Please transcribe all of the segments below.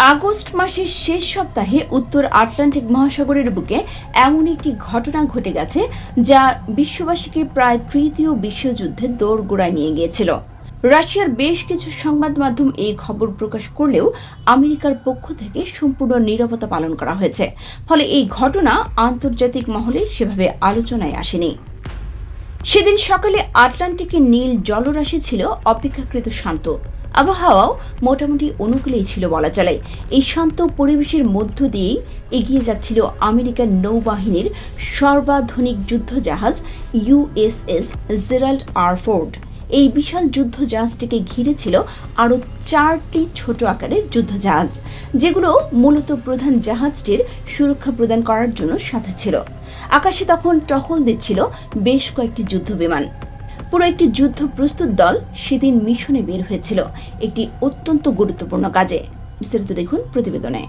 August মাসের শেষ সপ্তাহে উত্তর আটলান্টিক মহাসাগরের বুকে এমন একটি ঘটনা ঘটে গেছে যা বিশ্ববাসীকে প্রায় তৃতীয় বিশ্বযুদ্ধের দোরগোড়ায় নিয়ে গিয়েছিল। রাশিয়ার বেশ কিছু সংবাদ মাধ্যম এই খবর প্রকাশ করলেও আমেরিকার পক্ষ থেকে সম্পূর্ণ নীরবতা পালন করা হয়েছে। ফলে এই ঘটনা আন্তর্জাতিক মহলে সেভাবে আলোচনায় আসেনি। সেদিন সকালে আটলান্টিকের নীল জলরাশি ছিল অপেক্ষাকৃত শান্ত। আবহাওয়াও মোটামুটি অনুকূলেই ছিল বলা চলে। এই শান্ত পরিবেশের মধ্য দিয়েই এগিয়ে যাচ্ছিল আমেরিকার নৌবাহিনীর সর্বাধুনিক যুদ্ধজাহাজ ইউএসএস জেরাল্ড আর ফোর্ড। এই বিশাল যুদ্ধজাহাজটিকে ঘিরে ছিল আরও 4টি ছোট আকারের যুদ্ধজাহাজ, যেগুলো মূলত প্রধান জাহাজটির সুরক্ষা প্রদান করার জন্য সাথে ছিল। আকাশে তখন টহল দিচ্ছিল বেশ কয়েকটি যুদ্ধবিমান। পুরো একটি যুদ্ধ প্রস্তুত দল সেদিন মিশনে বের হয়েছিল একটি অত্যন্ত গুরুত্বপূর্ণ কাজে। বিস্তারিত দেখুন প্রতিবেদনে।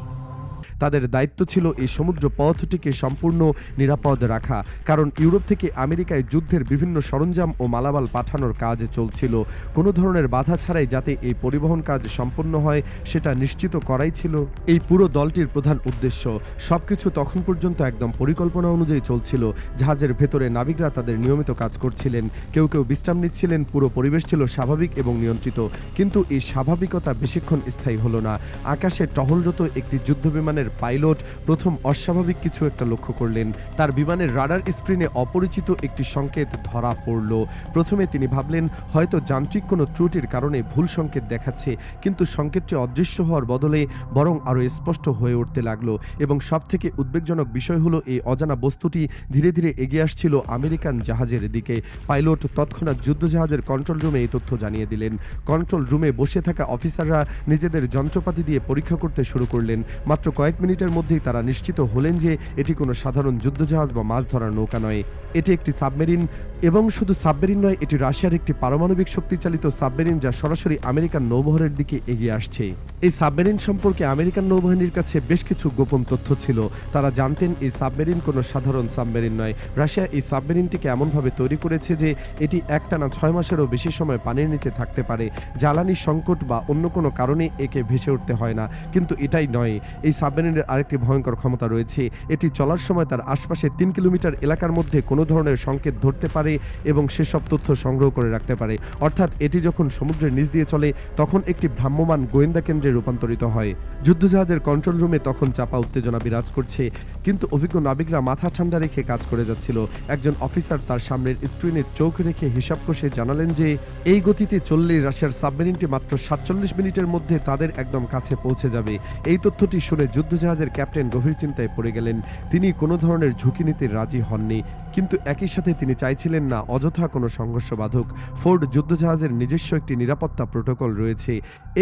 তাদের দায়িত্ব ছিল এই সমুদ্র পথটিকে সম্পূর্ণ নিরাপদ রাখা, কারণ ইউরোপ থেকে আমেরিকায় যুদ্ধের বিভিন্ন সরঞ্জাম ও মালামাল পাঠানোর কাজ চলছিল। কোনো ধরনের বাধা ছাড়াই যাতে এই পরিবহন কাজ সম্পন্ন হয় সেটা নিশ্চিত করাই ছিল এই পুরো দলটির প্রধান উদ্দেশ্য। সবকিছু তখন পর্যন্ত একদম পরিকল্পনা অনুযায়ী চলছিল। জাহাজের ভেতরে নাবিকরা তাদের নিয়মিত কাজ করছিলেন, কেউ কেউ বিশ্রাম নিচ্ছিলেন। পুরো পরিবেশ ছিল স্বাভাবিক এবং নিয়ন্ত্রিত, কিন্তু এই স্বাভাবিকতা বেশিক্ষণ স্থায়ী হলো না। আকাশে টহলরত একটি যুদ্ধবিমানের পাইলট প্রথম অস্বাভাবিক কিছু একটা লক্ষ্য করলেন। তার বিমানের রাডার স্ক্রিনে অপরিচিত একটি সংকেত ধরা পড়ল। প্রথমে তিনি ভাবলেন হয়তো যান্ত্রিক কোনো ত্রুটির কারণে ভুল সংকেত দেখাচ্ছে, কিন্তু সংকেতটি অদৃশ্য হওয়ার বদলে বরং আরও স্পষ্ট হয়ে উঠতে লাগলো। এবং সবথেকে উদ্বেগজনক বিষয় হলো এই অজানা বস্তুটি ধীরে ধীরে এগিয়ে আসছিল আমেরিকান জাহাজের দিকে। পাইলট তৎক্ষণাৎ যুদ্ধজাহাজের কন্ট্রোল রুমে এই তথ্য জানিয়ে দিলেন। কন্ট্রোল রুমে বসে থাকা অফিসাররা নিজেদের যন্ত্রপাতি দিয়ে পরীক্ষা করতে শুরু করলেন। মাত্র কয়েক মিনিটের মধ্যেই তারা নিশ্চিত হলেন যে এটি কোনো সাধারণ যুদ্ধজাহাজ বা মাছ ধরার নৌকা নয়, এটি একটি সাবমেরিন। এবং শুধু সাবমেরিন নয়, এটি রাশিয়ার একটি পারমাণবিক শক্তিচালিত সাবমেরিন যা সরাসরি আমেরিকান নৌবহরের দিকে এগিয়ে আসছে। এই সাবমেরিন সম্পর্কে আমেরিকান নৌবাহিনীর কাছে বেশ কিছু গোপন তথ্য ছিল। তারা জানতেন এই সাবমেরিন কোনো সাধারণ সাবমেরিন নয়। রাশিয়া এই সাবমেরিনটিকে এমনভাবে তৈরি করেছে যে এটি একটানা 6 মাসেরও বেশি সময় পানির নিচে থাকতে পারে। জ্বালানি সংকট বা অন্য কোনো কারণে একে ভেসে উঠতে হয় না। কিন্তু এটাই নয়, এই সাবমেরিনের আরেকটি ভয়ঙ্কর ক্ষমতা রয়েছে। এটি চলার সময় তার আশপাশে 3 কিলোমিটার এলাকার মধ্যে কোনো ধরনের সংকেত ধরতে পারে এবং সেসব তথ্য সংগ্রহ করে রাখতে পারে। অর্থাৎ এটি যখন সমুদ্রের নিচ দিয়ে চলে তখন একটি ভ্রাম্যমাণ গোয়েন্দা কেন্দ্রে রূপান্তরিত হয়। যুদ্ধজাহাজের কন্ট্রোল রুমে তখন চাপা উত্তেজনা বিরাজ করছে, কিন্তু অভিজ্ঞ নাবিকরা মাথা ঠান্ডা রেখে কাজ করে যাচ্ছিল। একজন অফিসার তার সামনের স্ক্রিনে চোখ রেখে হিসাব কষে জানালেন যে এই গতিতে চললে রাশিয়ার সাবমেরিনটি মাত্র 47 মিনিটের মধ্যে তাদের একদম কাছে পৌঁছে যাবে। এই তথ্যটি শুনে যুদ্ধজাহাজের ক্যাপ্টেন গভীর চিন্তায় পড়ে গেলেন। তিনি কোনো ধরনের ঝুঁকি নিতে রাজি হননি, কিন্তু একই সাথে তিনি চাইছিলেন না অযথা কোনো সংঘর্ষ বাধক। ফোর্ড যুদ্ধজাহাজের নিজস্ব একটি নিরাপত্তা প্রোটোকল রয়েছে।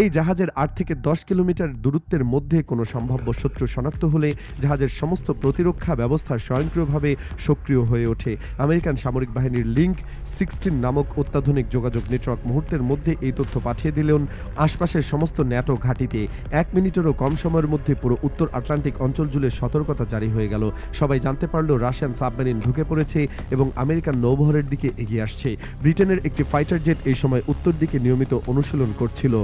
এই জাহাজের 8 থেকে 10 কিলোমিটার দূরত্বের মধ্যে কোনো সম্ভাব্য শত্রু শনাক্ত হলে জাহাজের সমস্ত প্রতিরক্ষা ব্যবস্থা স্বয়ংক্রিয়ভাবে সক্রিয় হয়ে ওঠে। আমেরিকান সামরিক বাহিনীর লিঙ্ক 16 নামক অত্যাধুনিক যোগাযোগ নেটওয়ার্ক মুহূর্তের মধ্যে এই তথ্য পাঠিয়ে দিলেন আশপাশের সমস্ত ন্যাটো ঘাঁটিতে। 1 মিনিটেরও কম সময়ের মধ্যে পুরো উত্তর আটলান্টিক অঞ্চল জুড়ে সতর্কতা জারি হয়ে গেল। সবাই জানতে পারল রাশিয়ান সাবমেরিন ঢুকে পড়েছে এবং আমেরিকান নৌবহরের দিকে এগিয়ে আসছে। ব্রিটেনের একটি ফাইটার জেট এই সময় উত্তর দিকে নিয়মিত অনুশীলন করছিল।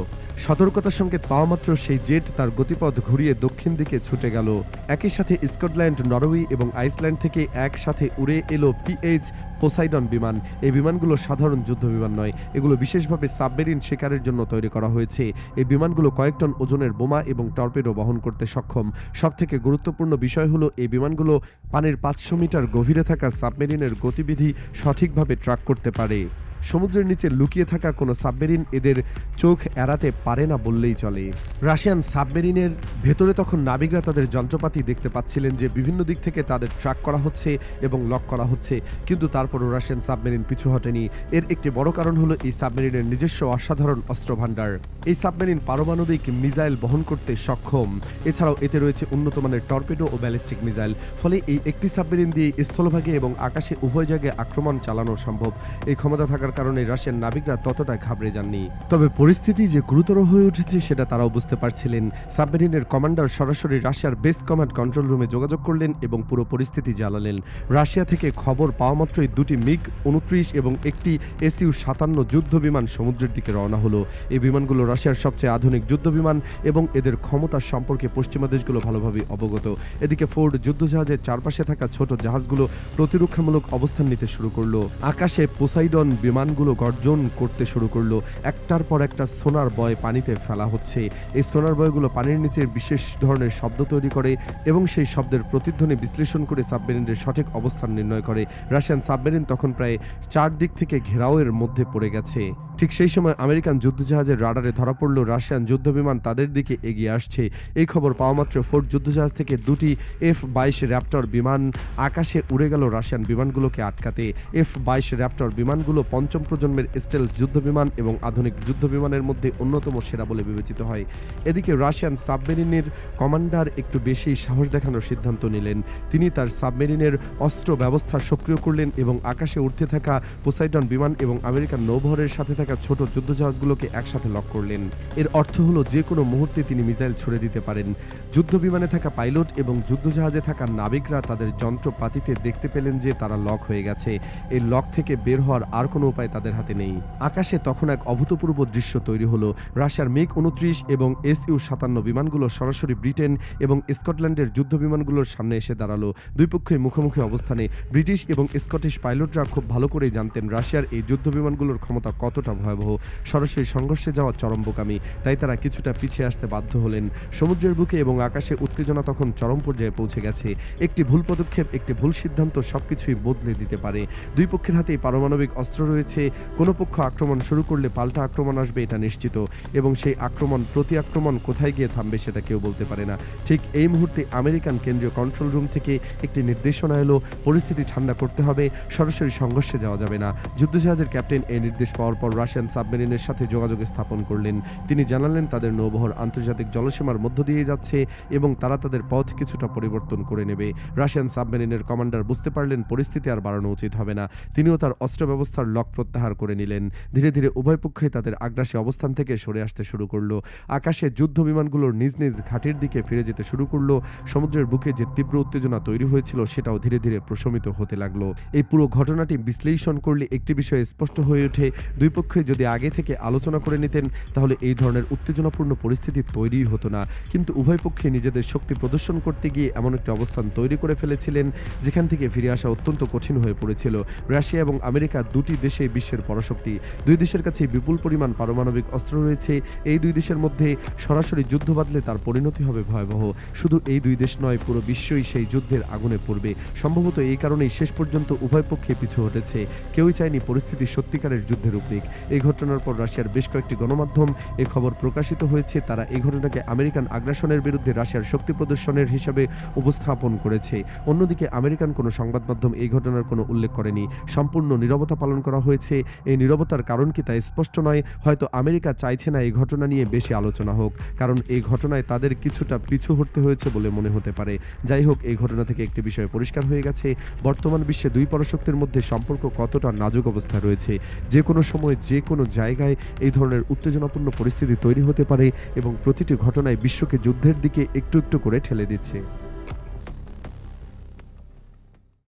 সতর্কতা সংকেত পাওয়া মাত্র সেই জেট তার গতিপথ ঘুরিয়ে দক্ষিণ দিকে ছুটে গেল। একই সাথে স্কটল্যান্ড, নরওয়ে এবং আইসল্যান্ড থেকে একসাথে উড়ে এলো পিএইচ পোসাইডন বিমান। এই বিমানগুলো সাধারণ যুদ্ধ বিমান নয়, এগুলো বিশেষভাবে সাবমেরিন শিকারের জন্য তৈরি করা হয়েছে। এই বিমানগুলো কয়েক টন ওজনের বোমা এবং টর্পেডো বহন করতে সক্ষম। সবথেকে গুরুত্বপূর্ণ বিষয় হলো এই বিমানগুলো পানির 500 মিটার গভীরে থাকা সাবমেরিনের গতিবিধি সঠিকভাবে ট্র্যাক করতে পারে। সমুদ্রের নিচে লুকিয়ে থাকা কোনো সাবমেরিন এদের চোখ এড়াতে পারে না বললেই চলে। রাশিয়ান সাবমেরিনের ভেতরে তখন নাবিকরা তাদের যন্ত্রপাতি দেখতে পাচ্ছিলেন যে বিভিন্ন দিক থেকে তাদের ট্র্যাক করা হচ্ছে এবং লক করা হচ্ছে, কিন্তু তারপরও রাশিয়ান সাবমেরিন পিছু হটেনি। এর একটি বড় কারণ হলো এই সাবমেরিনের নিজস্ব অসাধারণ অস্ত্র ভাণ্ডার। এই সাবমেরিন পারমাণবিক মিসাইল বহন করতে সক্ষম। এছাড়াও এতে রয়েছে উন্নত মানের টর্পেডো ও ব্যালিস্টিক মিসাইল। ফলে এই একটি সাবমেরিন দিয়ে স্থলভাগে এবং আকাশে উভয় জায়গায় আক্রমণ চালানো সম্ভব। এই ক্ষমতা থাকার কারণে রাশিয়ান নাবিকরা ততটা ঘাবড়ে যাননি। তবে পরিস্থিতি যে গুরুতর হয়ে উঠেছে সেটা তারাও বুঝতে পারছিলেন। সাবমেরিনের কমান্ডার সরাসরি রাশিয়ার বেস কমান্ড কন্ট্রোল রুমে যোগাযোগ করলেন এবং পুরো পরিস্থিতি জানালেন। রাশিয়া থেকে খবর পাওয়া মাত্রই দুটি MiG-29 এবং একটি Su-57 যুদ্ধ বিমান সমুদ্রের দিকে রওনা হলো। এই বিমানগুলো রাশিয়ার সবচেয়ে আধুনিক যুদ্ধ বিমান এবং এদের ক্ষমতার সম্পর্কে পশ্চিমা দেশগুলো ভালোভাবে অবগত। এদিকে ফোর্ড যুদ্ধজাহাজের চারপাশে থাকা ছোট জাহাজগুলো প্রতিরক্ষামূলক অবস্থান নিতে শুরু করলো। আকাশে পোসাইডন বিমানগুলো গর্জন করতে শুরু করলো। একটার পর একটা সোনার বয় পানিতে ফেলা হচ্ছে। এই সোনার বয়গুলো পানির নিচে বিশেষ ধরনের শব্দ তৈরি করে এবং সেই শব্দের প্রতিধ্বনি বিশ্লেষণ করে সাবমেরিনের সঠিক অবস্থান নির্ণয় করে। রাশিয়ান সাবমেরিন তখন প্রায় 4 দিক থেকে ঘেরাওয়ের মধ্যে পড়ে গেছে। ঠিক সেই সময় আমেরিকান যুদ্ধজাহাজের রাডারে ধরা পড়ল রাশিয়ান যুদ্ধবিমান তাদের দিকে এগিয়ে আসছে। এই খবর পাওয়া মাত্র ফোর্ড যুদ্ধজাহাজ থেকে দুটি F-22 র্যাপটর বিমান আকাশে উড়ে গেল রাশিয়ান বিমানগুলোকে আটকাতে। F-22 র্যাপটর বিমানগুলো পঞ্চম প্রজন্মের স্টেলথ যুদ্ধবিমান এবং আধুনিক যুদ্ধবিমানের মধ্যে অন্যতম সেরা বলে বিবেচিত হয়। এদিকে রাশিয়ান সাবমেরিনের কমান্ডার একটু বেশি সাহস দেখানোর সিদ্ধান্ত নিলেন। তিনি তার সাবমেরিনের অস্ত্র ব্যবস্থা সক্রিয় করলেন এবং আকাশে উঠতে থাকা পোসাইডন বিমান এবং আমেরিকান নৌবহরের সাথে থাকা ছোট যুদ্ধজাহাজগুলোকে একসাথে লক করলেন। এর অর্থ হলো যে কোনো মুহূর্তে তিনি মিসাইল ছুড়ে দিতে পারেন। যুদ্ধ বিমানে থাকা পাইলট এবং যুদ্ধজাহাজে থাকা নাবিকরা তাদের যন্ত্রপাতিতে দেখতে পেলেন যে তারা লক হয়ে গেছে। এই লক থেকে বের হওয়ার আর কোনো উপায় তাদের হাতে নেই। আকাশে তখন এক অভূতপূর্ব দৃশ্য তৈরি হলো। রাশিয়ার MiG-29 এবং Su-57 বিমানগুলো সরাসরি ব্রিটেন এবং স্কটল্যান্ডের যুদ্ধ বিমানগুলোর সামনে এসে দাঁড়ালো। দুই পক্ষই মুখোমুখি অবস্থানে। ব্রিটিশ এবং স্কটিশ পাইলটরা খুব ভালো করেই জানতেন রাশিয়ার এই যুদ্ধ বিমানগুলোর ক্ষমতা কতটা ভয়াবহ। সরাসরি সংঘর্ষে যাওয়া চরম বোকামি, তাই তারা কিছুটা পিছিয়ে আসতে বাধ্য হলেন। সমুদ্রের বুকে এবং আকাশে উত্তেজনা তখন চরম পর্যায়ে পৌঁছে গেছে। একটি ভুল পদক্ষেপ, একটি ভুল সিদ্ধান্ত সবকিছুই বদলে দিতে পারে। দুই পক্ষের হাতেই পারমাণবিক অস্ত্র রয়েছে। কোনো পক্ষ আক্রমণ শুরু করলে পাল্টা আক্রমণ আসবে, এটা নিশ্চিত, এবং সেই আক্রমণ প্রতি আক্রমণ কোথায় গিয়ে থামবে সেটা কেউ বলতে পারে না। ঠিক এই মুহূর্তে আমেরিকান কেন্দ্রীয় কন্ট্রোল রুম থেকে একটি নির্দেশনা এলো, পরিস্থিতি ঠান্ডা করতে হবে, সরাসরি সংঘর্ষে যাওয়া যাবে না। যুদ্ধজাহাজের ক্যাপ্টেন এই নির্দেশ পাওয়ার পর রাশিয়ান সাবমেরিনের সাথে যোগাযোগ স্থাপন করলেন। তিনি জানালেন তাদের নৌবহর আন্তর্জাতিক জলসীমার মধ্য দিয়ে যাচ্ছে এবং তারা তাদের পথ কিছুটা পরিবর্তন করে নেবে। রাশিয়ান সাবমেরিনের কমান্ডার বুঝতে পারলেন পরিস্থিতি আর বাড়ানো উচিত হবে না। তিনিও তার অস্ত্র ব্যবস্থার লক প্রত্যাহার করে নিলেন। ধীরে ধীরে উভয় পক্ষই তাদের আগ্রাসী অবস্থান থেকে সরে আসতে শুরু করলো। আকাশে যুদ্ধ বিমানগুলোর নিজ নিজ ঘাটির দিকে ফিরে যেতে শুরু করলো। সমুদ্রের বুকে যে তীব্র উত্তেজনা তৈরি হয়েছিল সেটাও ধীরে ধীরে প্রশমিত হতে লাগলো। এই পুরো ঘটনাটি বিশ্লেষণ করলে একটি বিষয় স্পষ্ট হয়ে ওঠে, দুই পক্ষই যদি আগে থেকে আলোচনা করে নিতেন তাহলে এই ধরনের উত্তেজনাপূর্ণ পরিস্থিতি তৈরি হতো না। কিন্তু উভয় পক্ষে নিজেদের শক্তি প্রদর্শন করতে গিয়ে এমন একটা অবস্থান তৈরি করে ফেলেছিলেন যেখান থেকে ফিরে আসা অত্যন্ত কঠিন হয়ে পড়েছিল। রাশিয়া এবং আমেরিকা দুটি দেশে বিশ্বের পরাশক্তি। দুই দেশের কাছে বিপুল পরিমাণ পারমাণবিক অস্ত্র রয়েছে। এই দুই দেশের মধ্যে সরাসরি যুদ্ধ বাঁধলে তার পরিণতি হবে ভয়াবহ। শুধু এই দুই দেশ নয়, পুরো বিশ্বই সেই যুদ্ধের আগুনে পড়বে। সম্ভবত এই কারণেই শেষ পর্যন্ত উভয় পক্ষে পিছু হটেছে। কেউই চায়নি পরিস্থিতি সত্যিকারের যুদ্ধে রূপ নিক। এই ঘটনার পর রাশিয়ার বেশ কয়েকটি গণমাধ্যম এই খবর প্রকাশিত হয়েছে। তারা এই ঘটনাকে আমেরিকান আগ্রাসনের বিরুদ্ধে রাশিয়ার শক্তি প্রদর্শনের হিসাবে উপস্থাপন করেছে। অন্যদিকে আমেরিকান কোনো সংবাদ মাধ্যম এই ঘটনার কোনো উল্লেখ করেনি। সম্পূর্ণ নীরবতা পালন করা হয়েছে। এই নীরবতার কারণ কি তা স্পষ্ট নয়। হয়তো আমেরিকা চাইছে না এই ঘটনা নিয়ে বেশি আলোচনা হোক, কারণ এই ঘটনায় তাদের কিছুটা পিছু হটতে হয়েছে বলে মনে হতে পারে। যাই হোক, এই ঘটনা থেকে একটি বিষয় পরিষ্কার হয়ে গেছে, বর্তমান বিশ্বে দুই পরাশক্তির মধ্যে সম্পর্ক কতটা নাজুক অবস্থায় রয়েছে। যে কোনো সময় যে কোনো জায়গায় এই ধরনের উত্তেজনাপূর্ণ পরিস্থিতি তৈরি হতে পারে এবং প্রতিটি ঘটনায় বিশ্বকে যুদ্ধের দিকে একটু একটু করে ঠেলে দিচ্ছে।